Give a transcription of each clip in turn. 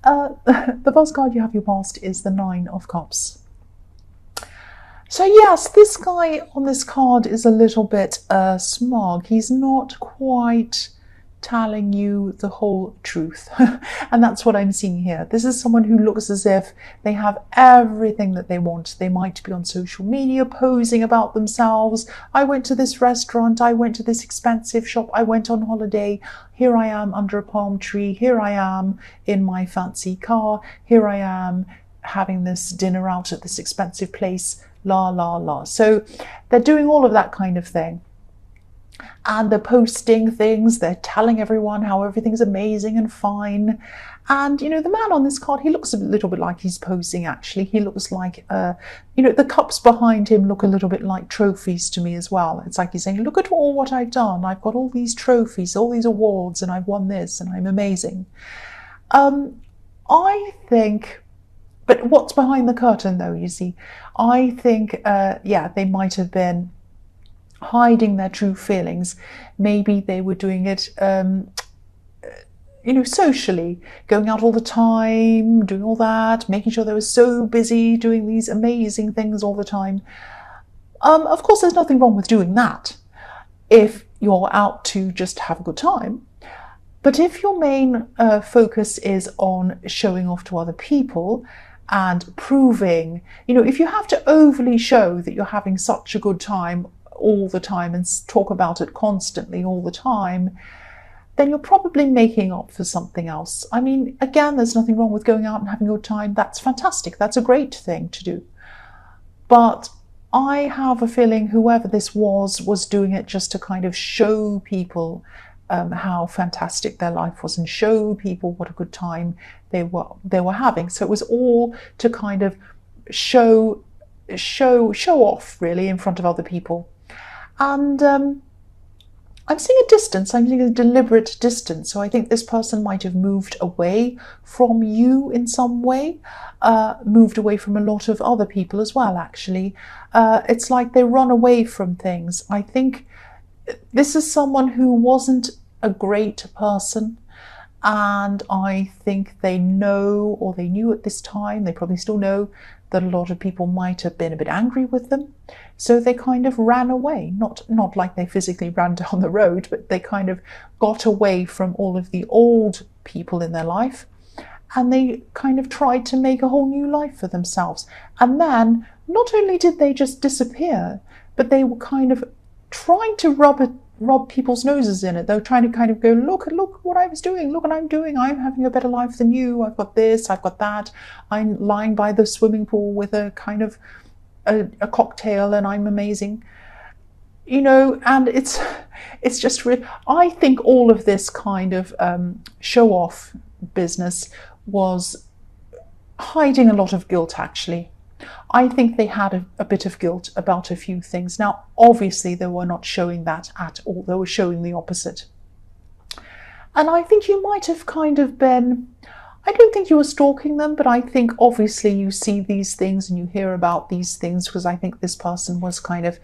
The first card you have your past is the Nine of Cups. So yes, this guy on this card is a little bit smug. He's not quite telling you the whole truth. And that's what I'm seeing here. This is someone who looks as if they have everything that they want. They might be on social media posing about themselves. I went to this restaurant. I went to this expensive shop. I went on holiday. Here I am under a palm tree. Here I am in my fancy car. Here I am having this dinner out at this expensive place. La, la, la. So they're doing all of that kind of thing. And they're posting things, they're telling everyone how everything's amazing and fine. And, the man on this card, he looks a little bit like he's posing, actually. He looks like, the cups behind him look a little bit like trophies to me as well. It's like he's saying, look at all what I've done. I've got all these trophies, all these awards, and I've won this, and I'm amazing. I think... But what's behind the curtain, though, you see? I think, they might have been hiding their true feelings. Maybe they were doing it, socially, going out all the time, doing all that, making sure they were so busy doing these amazing things all the time. Of course, there's nothing wrong with doing that if you're out to just have a good time. But if your main focus is on showing off to other people, and proving, if you have to overly show that you're having such a good time all the time and talk about it constantly all the time, then you're probably making up for something else. I mean, again, there's nothing wrong with going out and having a good time. That's fantastic. That's a great thing to do. But I have a feeling whoever this was doing it just to kind of show people how fantastic their life was and show people what a good time they were having. So it was all to kind of show off, really, in front of other people. And I'm seeing a distance. I'm seeing a deliberate distance. So I think this person might have moved away from you in some way, moved away from a lot of other people as well, actually. It's like they run away from things. I think this is someone who wasn't a great person, and I think they know, or they knew at this time, they probably still know, that a lot of people might have been a bit angry with them. So they kind of ran away, not like they physically ran down the road, but they kind of got away from all of the old people in their life, and they kind of tried to make a whole new life for themselves. And then not only did they just disappear, but they were kind of trying to rub people's noses in it. They were trying to kind of go, look what I was doing, look what I'm doing, I'm having a better life than you, I've got this, I've got that, I'm lying by the swimming pool with a kind of a cocktail and I'm amazing. And it's just real. I think all of this kind of show off business was hiding a lot of guilt, actually. I think they had a bit of guilt about a few things. Now, obviously, they were not showing that at all. They were showing the opposite. And I think you might have kind of been, I don't think you were stalking them, but I think obviously you see these things and you hear about these things, because I think this person was kind of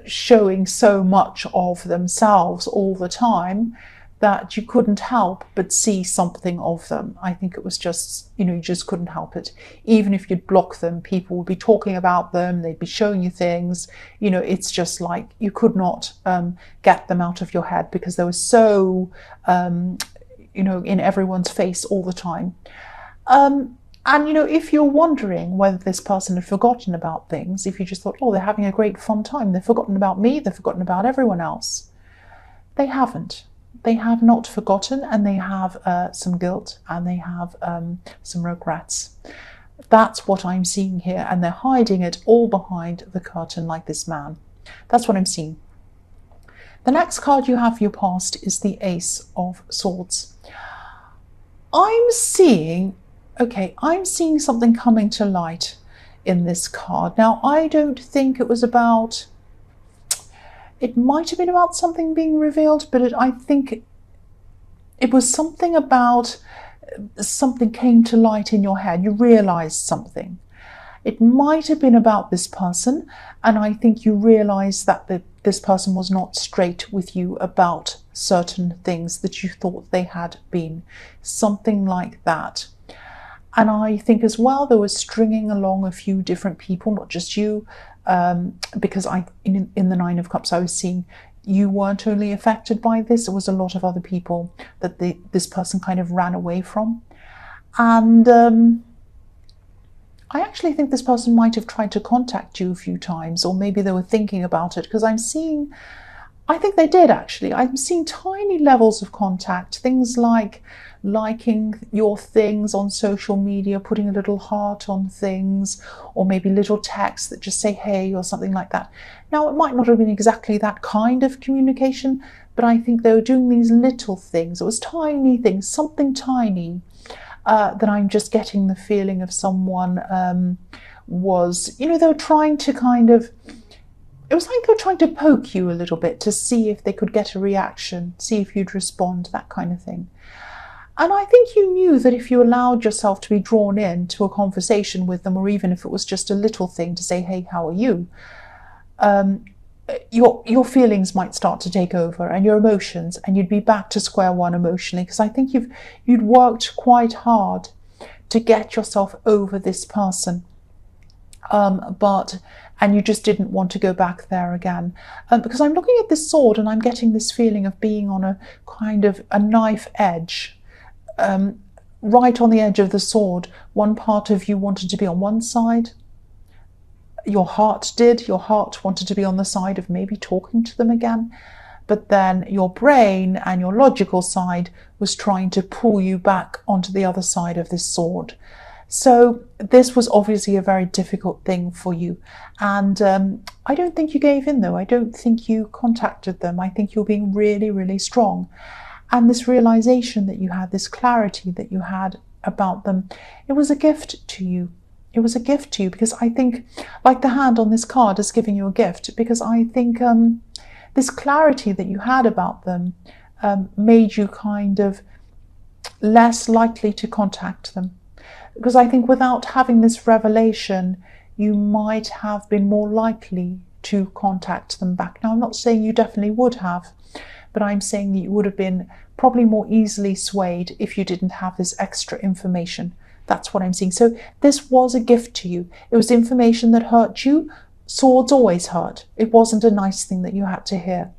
showing so much of themselves all the time that you couldn't help but see something of them. I think it was just, you just couldn't help it. Even if you'd block them, people would be talking about them, they'd be showing you things. It's just like you could not get them out of your head, because they were so, in everyone's face all the time. And, if you're wondering whether this person had forgotten about things, if you just thought, oh, they're having a great fun time, they've forgotten about me, they've forgotten about everyone else. They haven't. They have not forgotten, and they have some guilt, and they have some regrets. That's what I'm seeing here, and they're hiding it all behind the curtain like this man. That's what I'm seeing. The next card you have for your past is the Ace of Swords. I'm seeing something coming to light in this card. Now, I don't think it was about... It might have been about something being revealed, but I think it was something about something came to light in your head. You realized something. It might have been about this person, and I think you realized that this person was not straight with you about certain things that you thought they had been. Something like that. And I think as well, there was stringing along a few different people, not just you, because in the Nine of Cups, I was seeing you weren't only affected by this, there was a lot of other people that this person kind of ran away from. And I actually think this person might have tried to contact you a few times, or maybe they were thinking about it, because I think they did actually. I'm seeing tiny levels of contact, things like liking your things on social media, putting a little heart on things, or maybe little texts that just say hey or something like that. Now, it might not have been exactly that kind of communication, but I think they were doing these little things. It was tiny things, something tiny, that I'm just getting the feeling of someone was, they were trying to it was like they were trying to poke you a little bit to see if they could get a reaction, see if you'd respond, that kind of thing. And I think you knew that if you allowed yourself to be drawn into a conversation with them, or even if it was just a little thing to say, hey, how are you? Your feelings might start to take over, and your emotions, and you'd be back to square one emotionally, because I think you'd worked quite hard to get yourself over this person. And you just didn't want to go back there again. Because I'm looking at this sword and I'm getting this feeling of being on a kind of a knife edge. Right on the edge of the sword, one part of you wanted to be on one side. Your heart did. Your heart wanted to be on the side of maybe talking to them again. But then your brain and your logical side was trying to pull you back onto the other side of this sword. So this was obviously a very difficult thing for you. And I don't think you gave in, though. I don't think you contacted them. I think you're being really, really strong. And this realization that you had, this clarity that you had about them, it was a gift to you. It was a gift to you, because I think, like the hand on this card is giving you a gift, because I think this clarity that you had about them made you kind of less likely to contact them. Because I think without having this revelation, you might have been more likely to contact them back. Now, I'm not saying you definitely would have, but I'm saying that you would have been probably more easily swayed if you didn't have this extra information. That's what I'm seeing. So this was a gift to you. It was information that hurt you. Swords always hurt. It wasn't a nice thing that you had to hear.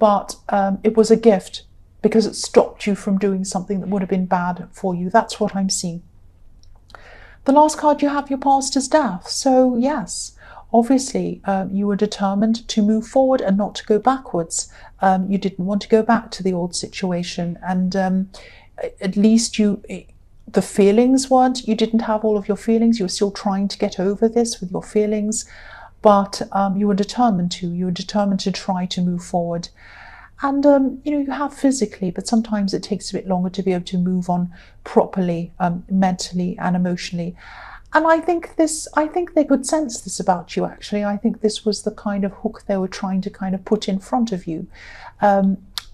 But it was a gift, because it stopped you from doing something that would have been bad for you. That's what I'm seeing. The last card you have, your past is death. So yes, obviously you were determined to move forward and not to go backwards. You didn't want to go back to the old situation. And at least the feelings weren't, you didn't have all of your feelings. You were still trying to get over this with your feelings. But you were determined to. You were determined to try to move forward. And, you have physically, but sometimes it takes a bit longer to be able to move on properly, mentally and emotionally. And I think they could sense this about you, actually. I think this was the kind of hook they were trying to kind of put in front of you.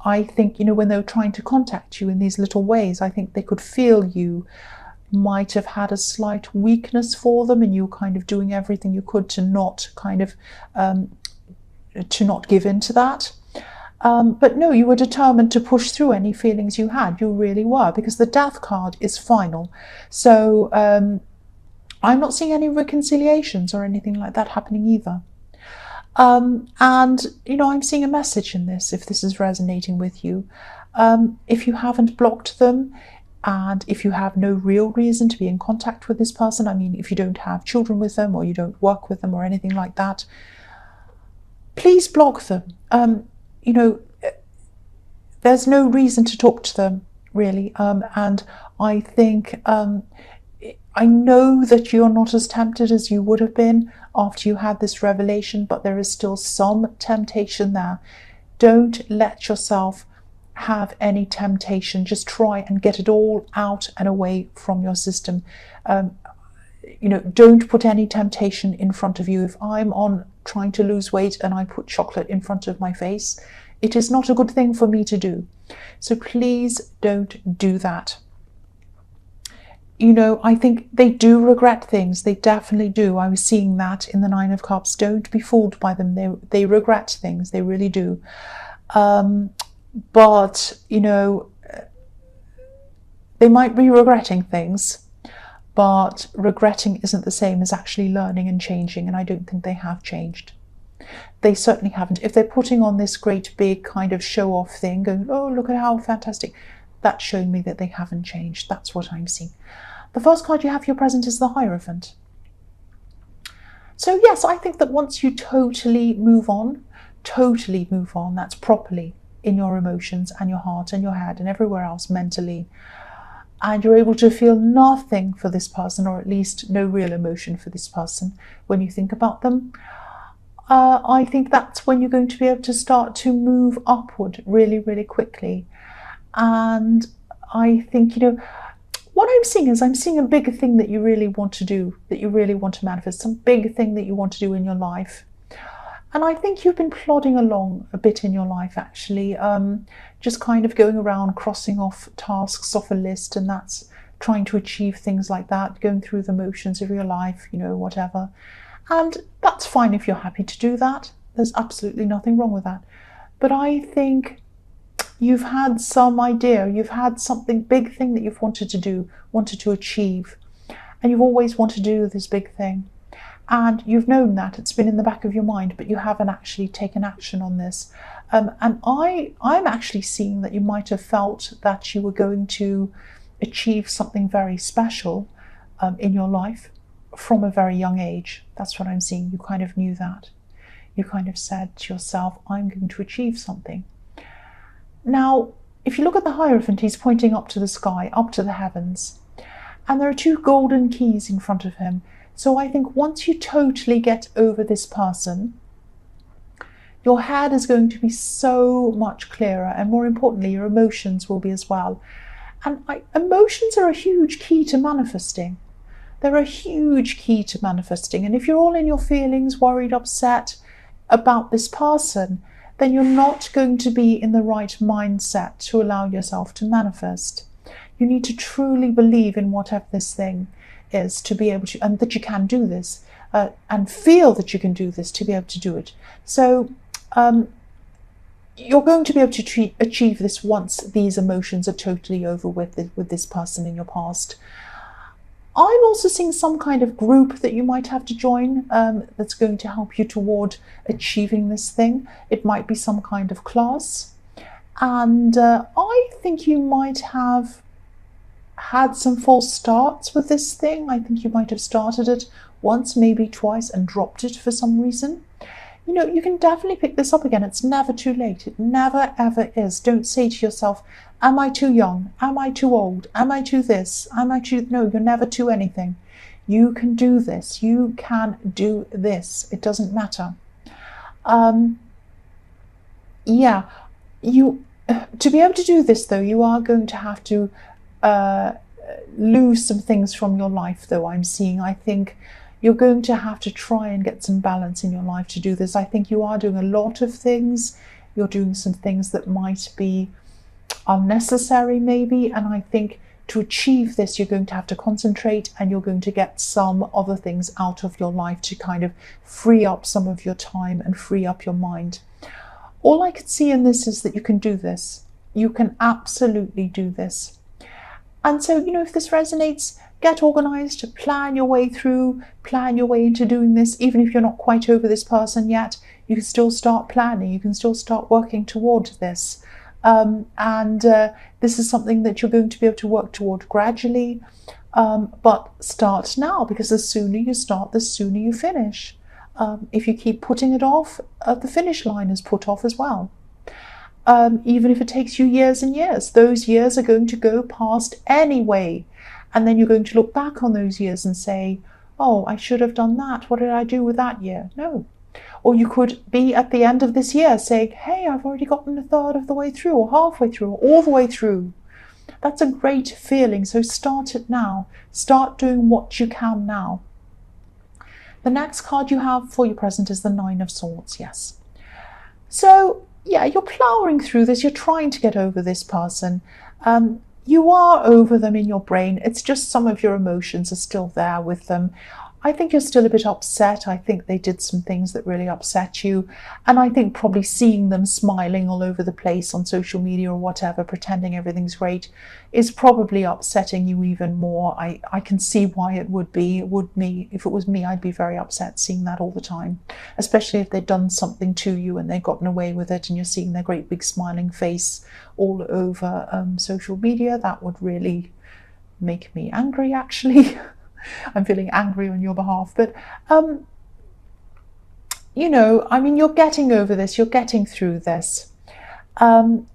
I think, when they were trying to contact you in these little ways, I think they could feel you might have had a slight weakness for them, and you were kind of doing everything you could to not give in to that. But no, you were determined to push through any feelings you had. You really were, because the death card is final. So I'm not seeing any reconciliations or anything like that happening either. And, I'm seeing a message in this, if this is resonating with you. If you haven't blocked them, and if you have no real reason to be in contact with this person, I mean, if you don't have children with them, or you don't work with them or anything like that, please block them. There's no reason to talk to them, really. And I think, I know that you're not as tempted as you would have been after you had this revelation, but there is still some temptation there. Don't let yourself have any temptation. Just try and get it all out and away from your system. Don't put any temptation in front of you. If I'm on trying to lose weight and I put chocolate in front of my face, it is not a good thing for me to do. So please don't do that. I think they do regret things. They definitely do. I was seeing that in the Nine of Cups. Don't be fooled by them. They regret things. They really do. But, they might be regretting things, but regretting isn't the same as actually learning and changing, and I don't think they have changed. They certainly haven't. If they're putting on this great big kind of show-off thing, going, oh, look at how fantastic, that's showing me that they haven't changed. That's what I'm seeing. The first card you have for your present is the Hierophant. So yes, I think that once you totally move on, that's properly in your emotions and your heart and your head and everywhere else mentally, and you're able to feel nothing for this person, or at least no real emotion for this person when you think about them, I think that's when you're going to be able to start to move upward really, really quickly. And I think, what I'm seeing is I'm seeing a big thing that you really want to do, that you really want to manifest, some big thing that you want to do in your life. And I think you've been plodding along a bit in your life, actually, just kind of going around crossing off tasks off a list, and that's trying to achieve things like that, going through the motions of your life, whatever. And that's fine if you're happy to do that. There's absolutely nothing wrong with that. But I think you've had some idea, you've had something, big thing that you've wanted to do, wanted to achieve, and you've always wanted to do this big thing. And you've known that, it's been in the back of your mind, but you haven't actually taken action on this. And I'm actually seeing that you might have felt that you were going to achieve something very special in your life from a very young age. That's what I'm seeing. You kind of knew that. You kind of said to yourself, I'm going to achieve something. Now, if you look at the Hierophant, he's pointing up to the sky, up to the heavens. And there are two golden keys in front of him. So I think once you totally get over this person, your head is going to be so much clearer, and more importantly, your emotions will be as well. And emotions are a huge key to manifesting. They're a huge key to manifesting. And if you're all in your feelings, worried, upset about this person, then you're not going to be in the right mindset to allow yourself to manifest. You need to truly believe in whatever this thing is to be able to, and that you can do this, and feel that you can do this to be able to do it. So you're going to be able to achieve this once these emotions are totally over with this person in your past. I'm also seeing some kind of group that you might have to join that's going to help you toward achieving this thing. It might be some kind of class. And I think you might have had some false starts with this thing. I think you might have started it once, maybe twice, and dropped it for some reason. You can definitely pick this up again. It's never too late. It never, ever is. Don't say to yourself, am I too young? Am I too old? Am I too this? No, you're never too anything. You can do this. You can do this. It doesn't matter. To be able to do this, though, you are going to have to lose some things from your life, though, I'm seeing. I think you're going to have to try and get some balance in your life to do this. I think you are doing a lot of things. You're doing some things that might be unnecessary, maybe. And I think to achieve this, you're going to have to concentrate, and you're going to get some other things out of your life to kind of free up some of your time and free up your mind. All I could see in this is that you can do this. You can absolutely do this. And so, if this resonates, get organized, plan your way into doing this. Even if you're not quite over this person yet, you can still start planning. You can still start working toward this. This is something that you're going to be able to work toward gradually. But start now, because the sooner you start, the sooner you finish. If you keep putting it off, the finish line is put off as well. Even if it takes you years and years, those years are going to go past anyway. And then you're going to look back on those years and say, oh, I should have done that. What did I do with that year? No. Or you could be at the end of this year saying, hey, I've already gotten a third of the way through, or halfway through, or all the way through. That's a great feeling. So start it now. Start doing what you can now. The next card you have for your present is the Nine of Swords. Yes. So, you're plowing through this. You're trying to get over this person. You are over them in your brain. It's just some of your emotions are still there with them. I think you're still a bit upset. I think they did some things that really upset you. And I think probably seeing them smiling all over the place on social media or whatever, pretending everything's great, is probably upsetting you even more. I can see why it would be. If it was me, I'd be very upset seeing that all the time, especially if they'd done something to you and they'd gotten away with it and you're seeing their great big smiling face all over social media. That would really make me angry, actually. I'm feeling angry on your behalf. But, you know, I mean, you're getting over this. You're getting through this. You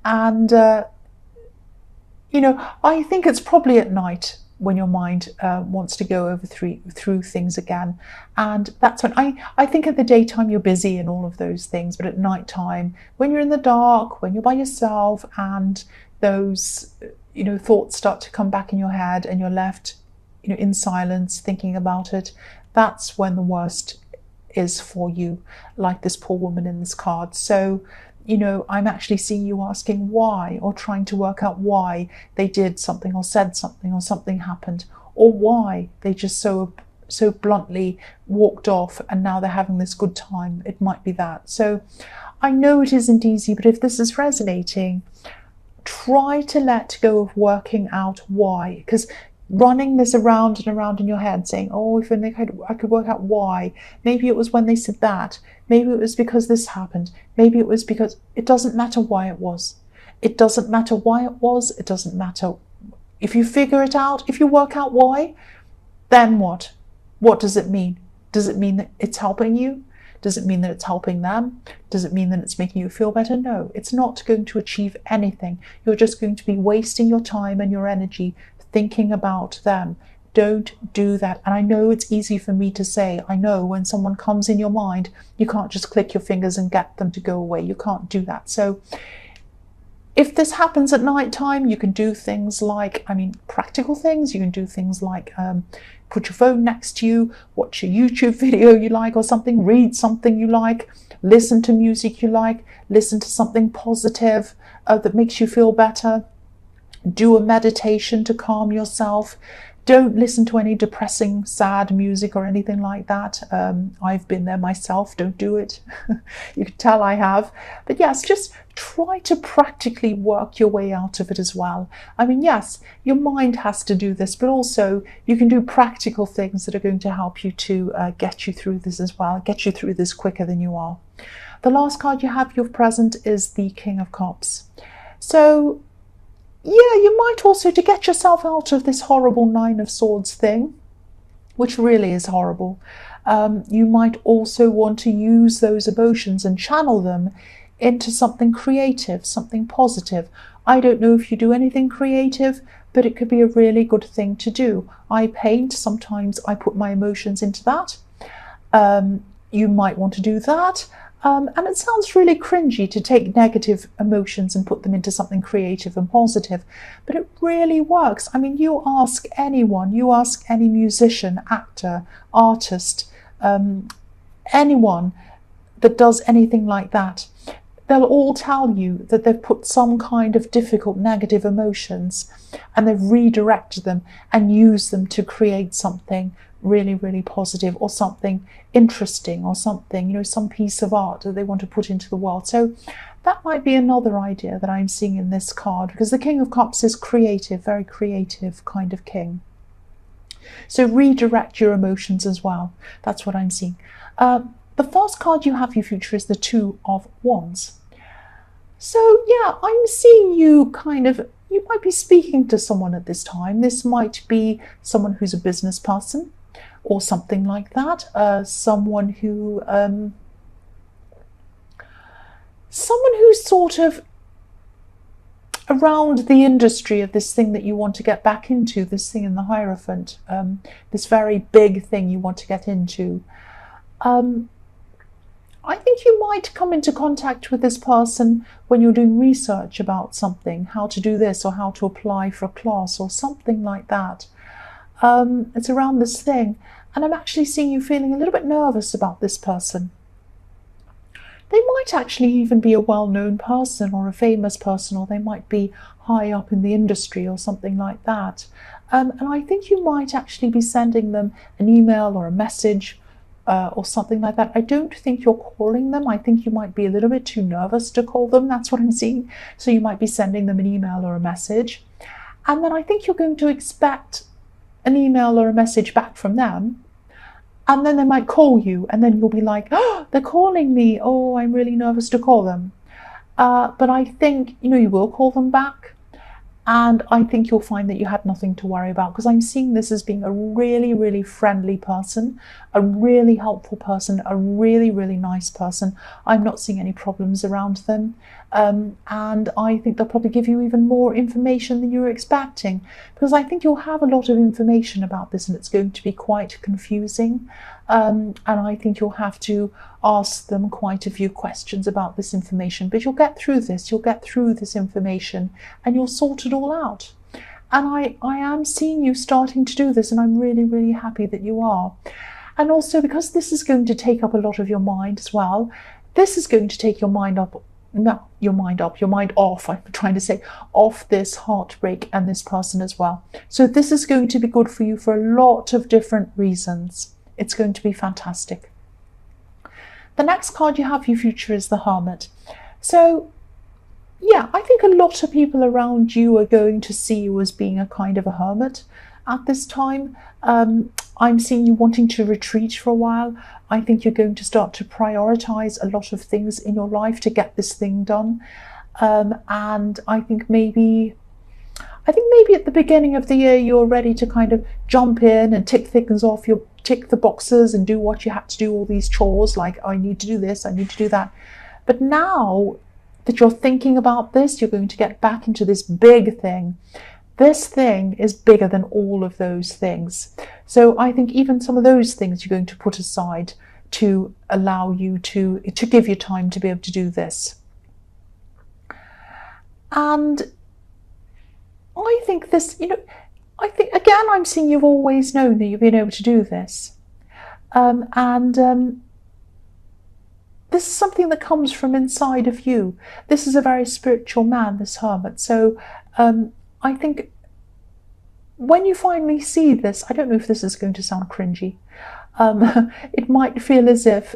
know, I think it's probably at night when your mind wants to go over through things again. And that's when I think at the daytime you're busy and all of those things. But at nighttime, when you're in the dark, when you're by yourself and those, you know, thoughts start to come back in your head and you're left, you know, in silence, thinking about it, that's when the worst is for you, like this poor woman in this card. So, you know, I'm actually seeing you asking why, or trying to work out why they did something or said something or something happened, or why they just so bluntly walked off and now they're having this good time. It might be that. So I know it isn't easy, but if this is resonating, try to let go of working out why, because running this around and around in your head saying, oh, if only I could work out why. Maybe it was when they said that. Maybe it was because this happened. Maybe it was because... It doesn't matter why it was. It doesn't matter why it was. It doesn't matter. If you figure it out, if you work out why, then what? What does it mean? Does it mean that it's helping you? Does it mean that it's helping them? Does it mean that it's making you feel better? No, it's not going to achieve anything. You're just going to be wasting your time and your energy thinking about them. Don't do that. And I know it's easy for me to say. I know when someone comes in your mind, you can't just click your fingers and get them to go away. You can't do that. So if this happens at night time, you can do things like, I mean, practical things. You can do things like put your phone next to you, watch a YouTube video you like or something, read something you like, listen to music you like, listen to something positive that makes you feel better. Do a meditation to calm yourself. Don't listen to any depressing, sad music or anything like that. I've been there myself. Don't do it. You can tell I have. But yes, just try to practically work your way out of it as well. I mean, yes, your mind has to do this, but also you can do practical things that are going to help you to get you through this as well, get you through this quicker than you are. The last card you have, your present, is the King of Cups. So yeah, you might also, to get yourself out of this horrible Nine of Swords thing, which really is horrible, you might also want to use those emotions and channel them into something creative, something positive. I don't know if you do anything creative, but it could be a really good thing to do. I paint, sometimes I put my emotions into that. You might want to do that. And it sounds really cringy to take negative emotions and put them into something creative and positive, but it really works. I mean, you ask anyone, you ask any musician, actor, artist, anyone that does anything like that, they'll all tell you that they've put some kind of difficult negative emotions and they've redirected them and used them to create something really, really positive, or something interesting, or something, you know, some piece of art that they want to put into the world. So that might be another idea that I'm seeing in this card, because the King of Cups is creative, very creative kind of king. So redirect your emotions as well. That's what I'm seeing. The first card you have for your future is the Two of Wands. So yeah, I'm seeing you kind of, you might be speaking to someone at this time. This might be someone who's a business person or something like that. Someone who's sort of around the industry of this thing that you want to get back into, this thing in the Hierophant, this very big thing you want to get into. I think you might come into contact with this person when you're doing research about something, how to do this or how to apply for a class or something like that. It's around this thing, and I'm actually seeing you feeling a little bit nervous about this person. They might actually even be a well-known person or a famous person, or they might be high up in the industry or something like that. And I think you might actually be sending them an email or a message or something like that. I don't think you're calling them. I think you might be a little bit too nervous to call them. That's what I'm seeing. So you might be sending them an email or a message. And then I think you're going to expect an email or a message back from them. And then they might call you, and then you'll be like, oh, they're calling me. Oh, I'm really nervous to call them. But I think, you will call them back. And I think you'll find that you had nothing to worry about, because I'm seeing this as being a really, really friendly person, a really helpful person, a really, really nice person. I'm not seeing any problems around them. And I think they'll probably give you even more information than you were expecting, because I think you'll have a lot of information about this and it's going to be quite confusing. And I think you'll have to ask them quite a few questions about this information, but you'll get through this, information, and you'll sort it all out. And I am seeing you starting to do this, and I'm really, really happy that you are. And also, because this is going to take up a lot of your mind as well, this is going to take your mind off, I'm trying to say, off this heartbreak and this person as well. So this is going to be good for you for a lot of different reasons. It's going to be fantastic. The next card you have for your future is the Hermit. So, yeah, I think a lot of people around you are going to see you as being a kind of a hermit at this time. I'm seeing you wanting to retreat for a while. I think you're going to start to prioritize a lot of things in your life to get this thing done. And I think maybe at the beginning of the year, you're ready to kind of jump in and tick things off. You'll tick the boxes and do what you had to do, all these chores, like, I need to do this, I need to do that. But now that you're thinking about this, you're going to get back into this big thing. This thing is bigger than all of those things. So I think even some of those things you're going to put aside to allow you to give you time to be able to do this. And I think this, again, I'm seeing you've always known that you've been able to do this. This is something that comes from inside of you. This is a very spiritual man, this Hermit. So I think when you finally see this, I don't know if this is going to sound cringy. It might feel as if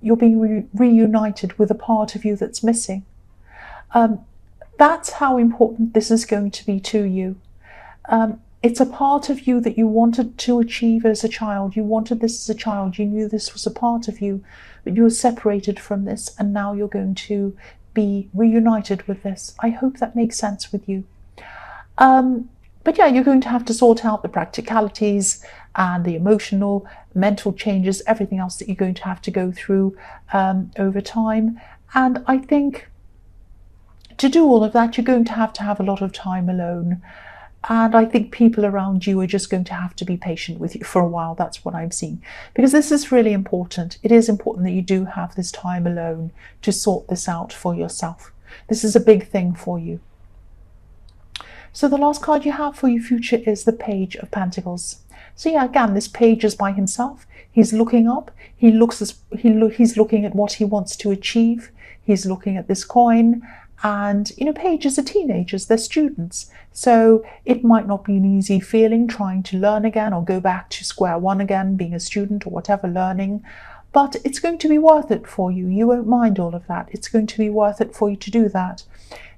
you're being reunited with a part of you that's missing. That's how important this is going to be to you. It's a part of you that you wanted to achieve as a child. You wanted this as a child. You knew this was a part of you, but you were separated from this, and now you're going to be reunited with this. I hope that makes sense with you. But yeah, you're going to have to sort out the practicalities and the emotional, mental changes, everything else that you're going to have to go through over time. And I think to do all of that, you're going to have a lot of time alone. And I think people around you are just going to have to be patient with you for a while. That's what I'm seeing. Because this is really important. It is important that you do have this time alone to sort this out for yourself. This is a big thing for you. So the last card you have for your future is the Page of Pentacles. So yeah, again, this page is by himself. He's looking up. He's looking at what he wants to achieve. He's looking at this coin. And, pages are teenagers, they're students. So it might not be an easy feeling trying to learn again or go back to square one again, being a student or whatever, learning. But it's going to be worth it for you. You won't mind all of that. It's going to be worth it for you to do that.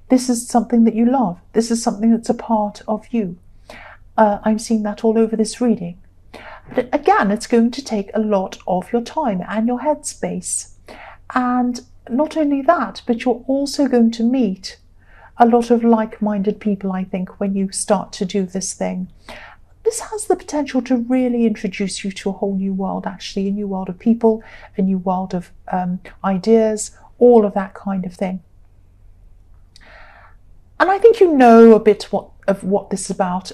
This is something that you love. This is something that's a part of you. I'm seeing that all over this reading. But again, it's going to take a lot of your time and your headspace. And not only that, but you're also going to meet a lot of like-minded people, I think, when you start to do this thing. This has the potential to really introduce you to a whole new world, actually, a new world of people, a new world of ideas, all of that kind of thing. And I think you know a bit of what this is about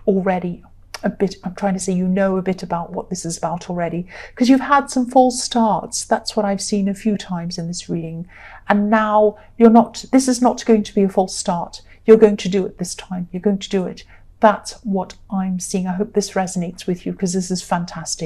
already. I'm trying to say you know a bit about what this is about already, because you've had some false starts. That's what I've seen a few times in this reading. And now this is not going to be a false start. You're going to do it this time. You're going to do it. That's what I'm seeing. I hope this resonates with you, because this is fantastic.